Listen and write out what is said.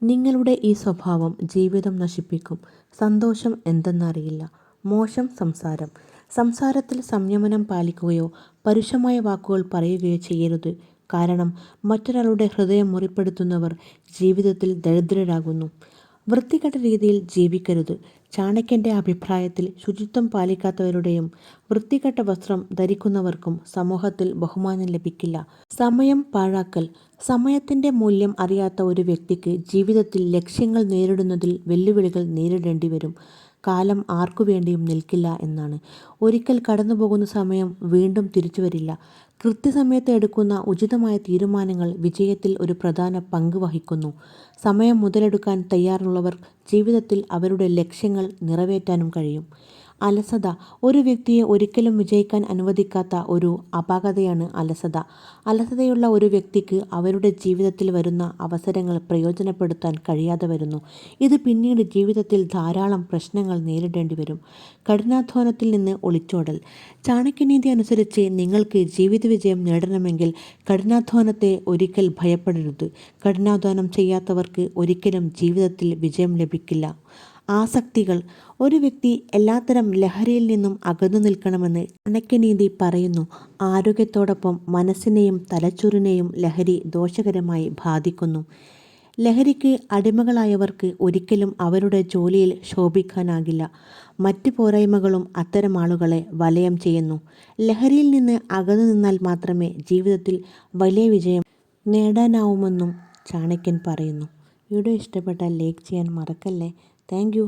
നിങ്ങളുടെ ഈ സ്വഭാവം ജീവിതം നശിപ്പിക്കും. സന്തോഷം എന്തെന്നറിയില്ല. മോശം സംസാരം. സംസാരത്തിൽ സംയമനം പാലിക്കുകയോ പരുഷമായ വാക്കുകൾ പറയുകയോ ചെയ്യരുത്. കാരണം മറ്റൊരാളുടെ ഹൃദയം മുറിപ്പെടുത്തുന്നവർ ജീവിതത്തിൽ ദരിദ്രരാകുന്നു. വൃത്തികെട്ട രീതിയിൽ ജീവിക്കരുത്. ചാണക്യൻ്റെ അഭിപ്രായത്തിൽ ശുചിത്വം പാലിക്കാത്തവരുടെയും വൃത്തികെട്ട വസ്ത്രം ധരിക്കുന്നവർക്കും സമൂഹത്തിൽ ബഹുമാനം ലഭിക്കില്ല. സമയം പാഴാക്കൽ. സമയത്തിൻ്റെ മൂല്യം അറിയാത്ത ഒരു വ്യക്തിക്ക് ജീവിതത്തിൽ ലക്ഷ്യങ്ങൾ നേരിടുന്നതിൽ വെല്ലുവിളികൾ നേരിടേണ്ടി വരും. കാലം ആർക്കുവേണ്ടിയും നിൽക്കില്ല എന്നാണ്. ഒരിക്കൽ കടന്നുപോകുന്ന സമയം വീണ്ടും തിരിച്ചു വരില്ല. കൃത്യസമയത്ത് എടുക്കുന്ന ഉചിതമായ തീരുമാനങ്ങൾ വിജയത്തിൽ ഒരു പ്രധാന പങ്ക് വഹിക്കുന്നു. സമയം മുതലെടുക്കാൻ തയ്യാറുള്ളവർ ജീവിതത്തിൽ അവരുടെ ലക്ഷ്യങ്ങൾ നിറവേറ്റാനും കഴിയും. അലസത. ഒരു വ്യക്തിയെ ഒരിക്കലും വിജയിക്കാൻ അനുവദിക്കാത്ത ഒരു അപാകതയാണ് അലസത. അലസതയുള്ള ഒരു വ്യക്തിക്ക് അവരുടെ ജീവിതത്തിൽ വരുന്ന അവസരങ്ങൾ പ്രയോജനപ്പെടുത്താൻ കഴിയാതെ വരുന്നു. ഇത് പിന്നീട് ജീവിതത്തിൽ ധാരാളം പ്രശ്നങ്ങൾ നേരിടേണ്ടി വരും. കഠിനാധ്വാനത്തിൽ നിന്ന് ഒളിച്ചോടൽ. ചാണക്യനീതി അനുസരിച്ച് നിങ്ങൾക്ക് ജീവിത വിജയം നേടണമെങ്കിൽ കഠിനാധ്വാനത്തെ ഒരിക്കൽ ഭയപ്പെടരുത്. കഠിനാധ്വാനം ചെയ്യാത്തവർക്ക് ഒരിക്കലും ജീവിതത്തിൽ വിജയം ലഭിക്കില്ല. ആസക്തികൾ. ഒരു വ്യക്തി എല്ലാത്തരം ലഹരിയിൽ നിന്നും അകന്നു നിൽക്കണമെന്ന് ചാണക്യനീതി പറയുന്നു. ആരോഗ്യത്തോടൊപ്പം മനസ്സിനെയും തലച്ചോറിനെയും ലഹരി ദോഷകരമായി ബാധിക്കുന്നു. ലഹരിക്ക് അടിമകളായവർക്ക് ഒരിക്കലും അവരുടെ ജോലിയിൽ ശോഭിക്കാനാകില്ല. മറ്റ് പോരായ്മകളും അത്തരം ആളുകളെ വലയം ചെയ്യുന്നു. ലഹരിയിൽ നിന്ന് അകന്നു നിന്നാൽ മാത്രമേ ജീവിതത്തിൽ വലിയ വിജയം നേടാനാവുമെന്നും ചാണക്യൻ പറയുന്നു. വീഡിയോ ഇഷ്ടപ്പെട്ടാൽ ലൈക്ക് ചെയ്യാൻ മറക്കല്ലേ. Thank you.